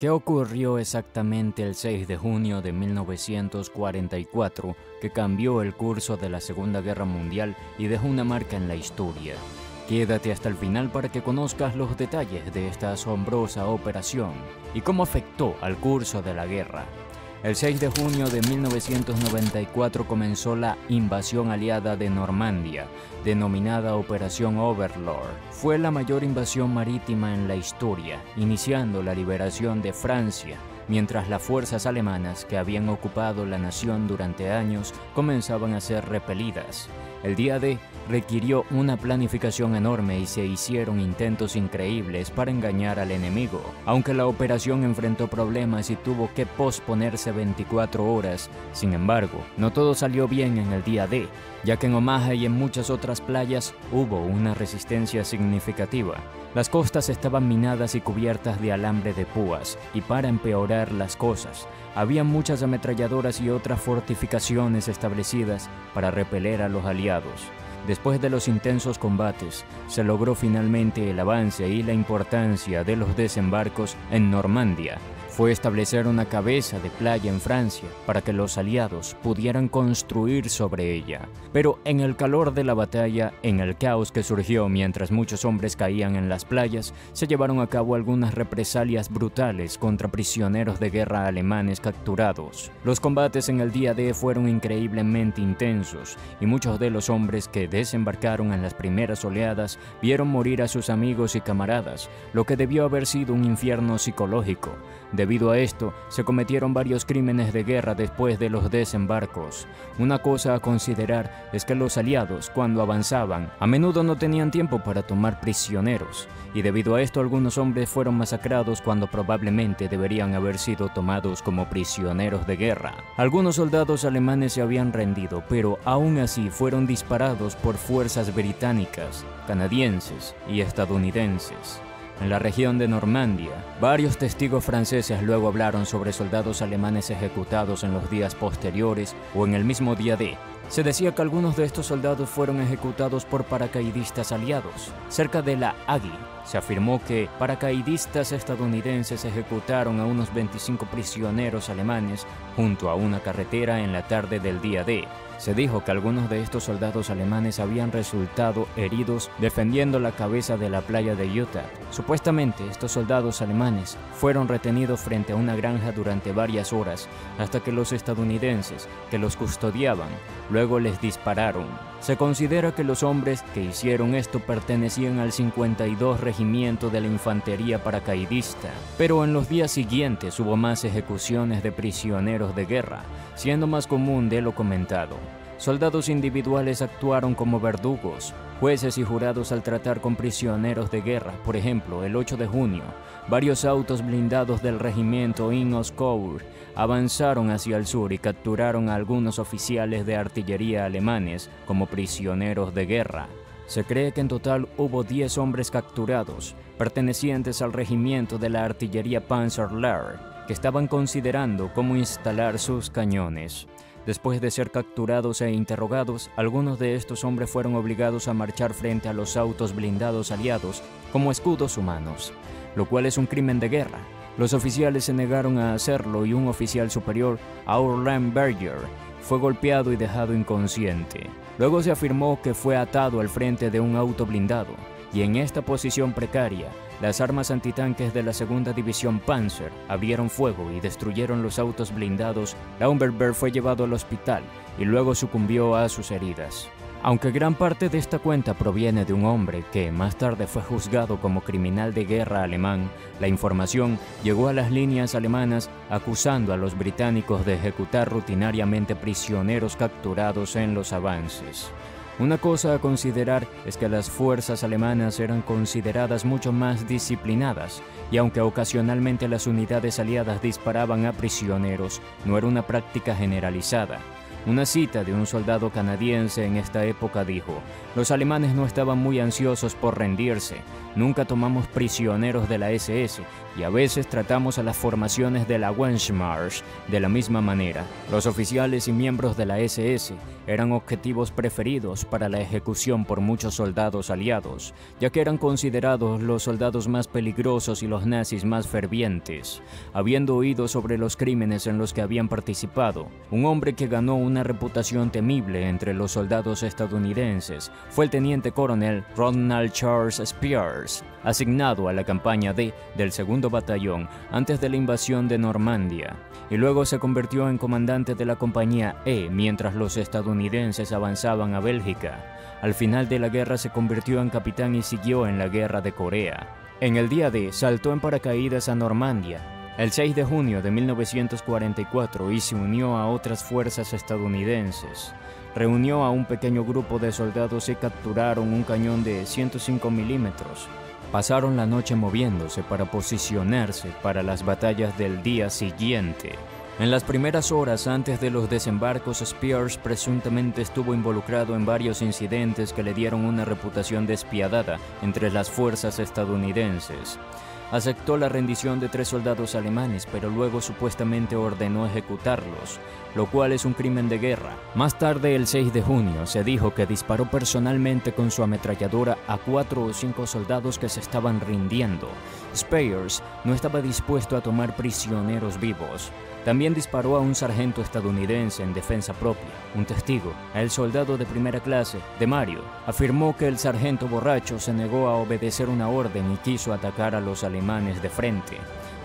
¿Qué ocurrió exactamente el 6 de junio de 1944 que cambió el curso de la Segunda Guerra Mundial y dejó una marca en la historia? Quédate hasta el final para que conozcas los detalles de esta asombrosa operación y cómo afectó al curso de la guerra. El 6 de junio de 1994 comenzó la invasión aliada de Normandía, denominada Operación Overlord. Fue la mayor invasión marítima en la historia, iniciando la liberación de Francia, mientras las fuerzas alemanas que habían ocupado la nación durante años comenzaban a ser repelidas. El día D requirió una planificación enorme y se hicieron intentos increíbles para engañar al enemigo. Aunque la operación enfrentó problemas y tuvo que posponerse 24 horas, sin embargo, no todo salió bien en el día D, ya que en Omaha y en muchas otras playas hubo una resistencia significativa. Las costas estaban minadas y cubiertas de alambre de púas, y para empeorar las cosas, había muchas ametralladoras y otras fortificaciones establecidas para repeler a los aliados. Después de los intensos combates, se logró finalmente el avance y la importancia de los desembarcos en Normandía. Fue establecer una cabeza de playa en Francia para que los aliados pudieran construir sobre ella. Pero en el calor de la batalla, en el caos que surgió mientras muchos hombres caían en las playas, se llevaron a cabo algunas represalias brutales contra prisioneros de guerra alemanes capturados. Los combates en el día D fueron increíblemente intensos y muchos de los hombres que desembarcaron en las primeras oleadas vieron morir a sus amigos y camaradas, lo que debió haber sido un infierno psicológico. Debido a esto, se cometieron varios crímenes de guerra después de los desembarcos. Una cosa a considerar es que los aliados, cuando avanzaban, a menudo no tenían tiempo para tomar prisioneros, y debido a esto algunos hombres fueron masacrados cuando probablemente deberían haber sido tomados como prisioneros de guerra. Algunos soldados alemanes se habían rendido, pero aún así fueron disparados por fuerzas británicas, canadienses y estadounidenses. En la región de Normandía, varios testigos franceses luego hablaron sobre soldados alemanes ejecutados en los días posteriores o en el mismo día D. Se decía que algunos de estos soldados fueron ejecutados por paracaidistas aliados. Cerca de la Agui, se afirmó que paracaidistas estadounidenses ejecutaron a unos 25 prisioneros alemanes junto a una carretera en la tarde del día D. Se dijo que algunos de estos soldados alemanes habían resultado heridos defendiendo la cabeza de la playa de Utah. Supuestamente, estos soldados alemanes fueron retenidos frente a una granja durante varias horas hasta que los estadounidenses, que los custodiaban, luego les dispararon. Se considera que los hombres que hicieron esto pertenecían al 52 Regimiento de la Infantería Paracaidista, pero en los días siguientes hubo más ejecuciones de prisioneros de guerra, siendo más común de lo comentado. Soldados individuales actuaron como verdugos, jueces y jurados al tratar con prisioneros de guerra. Por ejemplo, el 8 de junio, varios autos blindados del regimiento Ingos-Cour avanzaron hacia el sur y capturaron a algunos oficiales de artillería alemanes como prisioneros de guerra. Se cree que en total hubo 10 hombres capturados, pertenecientes al regimiento de la artillería Panzerlehr, que estaban considerando cómo instalar sus cañones. Después de ser capturados e interrogados, algunos de estos hombres fueron obligados a marchar frente a los autos blindados aliados como escudos humanos, lo cual es un crimen de guerra. Los oficiales se negaron a hacerlo y un oficial superior, Aurland Berger, fue golpeado y dejado inconsciente. Luego se afirmó que fue atado al frente de un auto blindado, y en esta posición precaria, las armas antitanques de la segunda división Panzer abrieron fuego y destruyeron los autos blindados. Lauenberg fue llevado al hospital y luego sucumbió a sus heridas. Aunque gran parte de esta cuenta proviene de un hombre que más tarde fue juzgado como criminal de guerra alemán, la información llegó a las líneas alemanas acusando a los británicos de ejecutar rutinariamente prisioneros capturados en los avances. Una cosa a considerar es que las fuerzas alemanas eran consideradas mucho más disciplinadas, y aunque ocasionalmente las unidades aliadas disparaban a prisioneros, no era una práctica generalizada. Una cita de un soldado canadiense en esta época dijo: "Los alemanes no estaban muy ansiosos por rendirse. Nunca tomamos prisioneros de la SS y a veces tratamos a las formaciones de la Wehrmacht de la misma manera. Los oficiales y miembros de la SS eran objetivos preferidos para la ejecución por muchos soldados aliados, ya que eran considerados los soldados más peligrosos y los nazis más fervientes. Habiendo oído sobre los crímenes en los que habían participado, un hombre que ganó una reputación temible entre los soldados estadounidenses fue el teniente coronel Ronald Charles Spears, asignado a la campaña D del 2º Batallón antes de la invasión de Normandía, y luego se convirtió en comandante de la compañía E mientras los estadounidenses avanzaban a Bélgica. Al final de la guerra se convirtió en capitán y siguió en la guerra de Corea. En el día D saltó en paracaídas a Normandía el 6 de junio de 1944 y se unió a otras fuerzas estadounidenses. Reunió a un pequeño grupo de soldados y capturaron un cañón de 105 milímetros. Pasaron la noche moviéndose para posicionarse para las batallas del día siguiente. En las primeras horas antes de los desembarcos, Spears presuntamente estuvo involucrado en varios incidentes que le dieron una reputación despiadada entre las fuerzas estadounidenses. Aceptó la rendición de 3 soldados alemanes, pero luego supuestamente ordenó ejecutarlos, lo cual es un crimen de guerra. Más tarde, el 6 de junio, se dijo que disparó personalmente con su ametralladora a 4 o 5 soldados que se estaban rindiendo. Spears no estaba dispuesto a tomar prisioneros vivos. También disparó a un sargento estadounidense en defensa propia. Un testigo, el soldado de primera clase, de Mario, afirmó que el sargento borracho se negó a obedecer una orden y quiso atacar a los alemanes de frente.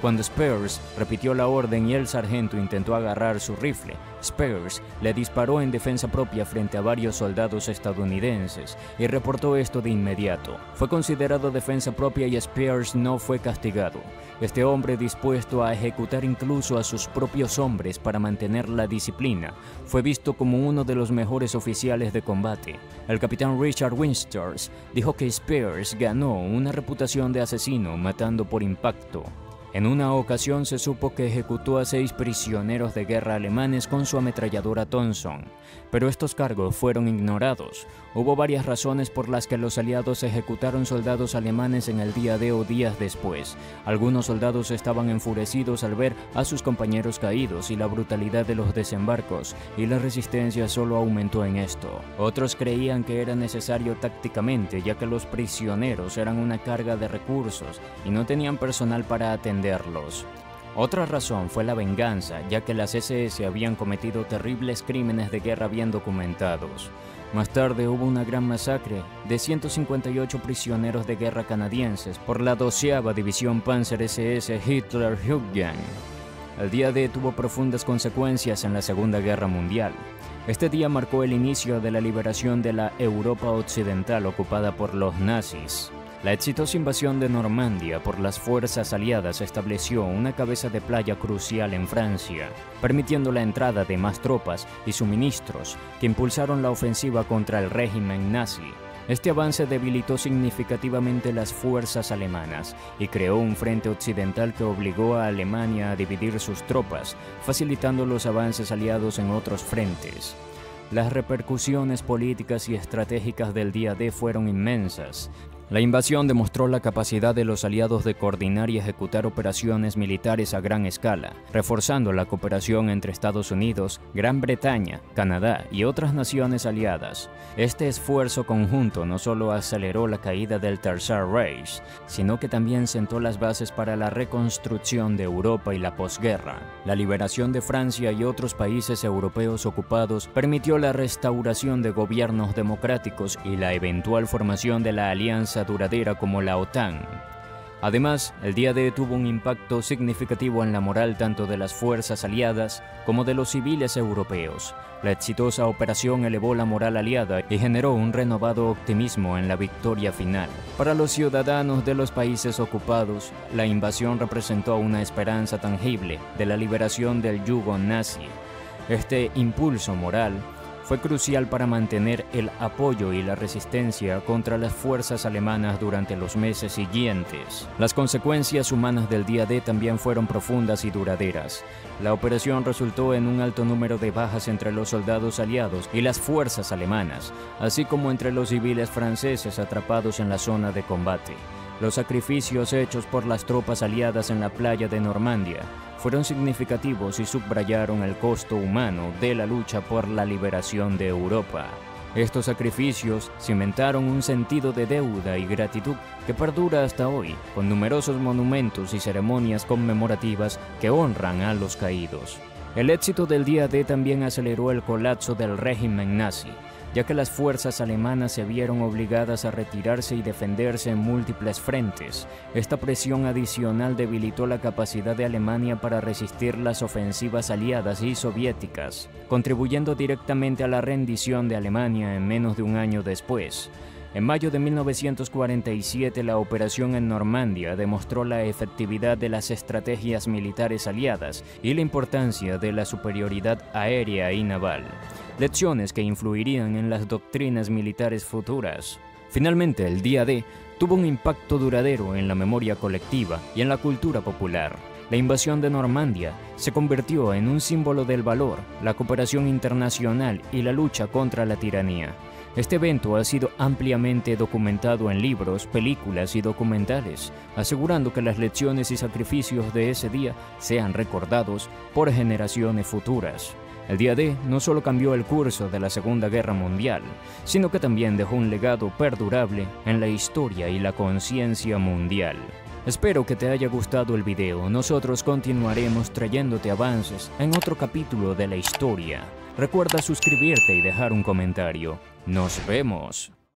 Cuando Spears repitió la orden y el sargento intentó agarrar su rifle, Spears le disparó en defensa propia frente a varios soldados estadounidenses y reportó esto de inmediato. Fue considerado defensa propia y Spears no fue castigado. Este hombre, dispuesto a ejecutar incluso a sus propios hombres para mantener la disciplina, fue visto como uno de los mejores oficiales de combate. El capitán Richard Winters dijo que Spears ganó una reputación de asesino matando por impacto. En una ocasión se supo que ejecutó a 6 prisioneros de guerra alemanes con su ametralladora Thompson, pero estos cargos fueron ignorados. Hubo varias razones por las que los aliados ejecutaron soldados alemanes en el día D o días después. Algunos soldados estaban enfurecidos al ver a sus compañeros caídos y la brutalidad de los desembarcos, y la resistencia solo aumentó en esto. Otros creían que era necesario tácticamente, ya que los prisioneros eran una carga de recursos y no tenían personal para atenderlos. Otra razón fue la venganza, ya que las SS habían cometido terribles crímenes de guerra bien documentados. Más tarde hubo una gran masacre de 158 prisioneros de guerra canadienses por la 12ª División Panzer SS Hitler-Jugend. El día D tuvo profundas consecuencias en la Segunda Guerra Mundial. Este día marcó el inicio de la liberación de la Europa occidental ocupada por los nazis. La exitosa invasión de Normandía por las fuerzas aliadas estableció una cabeza de playa crucial en Francia, permitiendo la entrada de más tropas y suministros que impulsaron la ofensiva contra el régimen nazi. Este avance debilitó significativamente las fuerzas alemanas y creó un frente occidental que obligó a Alemania a dividir sus tropas, facilitando los avances aliados en otros frentes. Las repercusiones políticas y estratégicas del día D fueron inmensas. La invasión demostró la capacidad de los aliados de coordinar y ejecutar operaciones militares a gran escala, reforzando la cooperación entre Estados Unidos, Gran Bretaña, Canadá y otras naciones aliadas. Este esfuerzo conjunto no solo aceleró la caída del Tercer Reich, sino que también sentó las bases para la reconstrucción de Europa y la posguerra. La liberación de Francia y otros países europeos ocupados permitió la restauración de gobiernos democráticos y la eventual formación de la alianza duradera como la OTAN. Además, el día D tuvo un impacto significativo en la moral tanto de las fuerzas aliadas como de los civiles europeos. La exitosa operación elevó la moral aliada y generó un renovado optimismo en la victoria final. Para los ciudadanos de los países ocupados, la invasión representó una esperanza tangible de la liberación del yugo nazi. Este impulso moral fue crucial para mantener el apoyo y la resistencia contra las fuerzas alemanas durante los meses siguientes. Las consecuencias humanas del día D también fueron profundas y duraderas. La operación resultó en un alto número de bajas entre los soldados aliados y las fuerzas alemanas, así como entre los civiles franceses atrapados en la zona de combate. Los sacrificios hechos por las tropas aliadas en la playa de Normandía fueron significativos y subrayaron el costo humano de la lucha por la liberación de Europa. Estos sacrificios cimentaron un sentido de deuda y gratitud que perdura hasta hoy, con numerosos monumentos y ceremonias conmemorativas que honran a los caídos. El éxito del día D también aceleró el colapso del régimen nazi, ya que las fuerzas alemanas se vieron obligadas a retirarse y defenderse en múltiples frentes. Esta presión adicional debilitó la capacidad de Alemania para resistir las ofensivas aliadas y soviéticas, contribuyendo directamente a la rendición de Alemania en menos de un año después. En mayo de 1947, la operación en Normandía demostró la efectividad de las estrategias militares aliadas y la importancia de la superioridad aérea y naval, lecciones que influirían en las doctrinas militares futuras. Finalmente, el día D tuvo un impacto duradero en la memoria colectiva y en la cultura popular. La invasión de Normandía se convirtió en un símbolo del valor, la cooperación internacional y la lucha contra la tiranía. Este evento ha sido ampliamente documentado en libros, películas y documentales, asegurando que las lecciones y sacrificios de ese día sean recordados por generaciones futuras. El día D no solo cambió el curso de la Segunda Guerra Mundial, sino que también dejó un legado perdurable en la historia y la conciencia mundial. Espero que te haya gustado el video. Nosotros continuaremos trayéndote avances en otro capítulo de la historia. Recuerda suscribirte y dejar un comentario. ¡Nos vemos!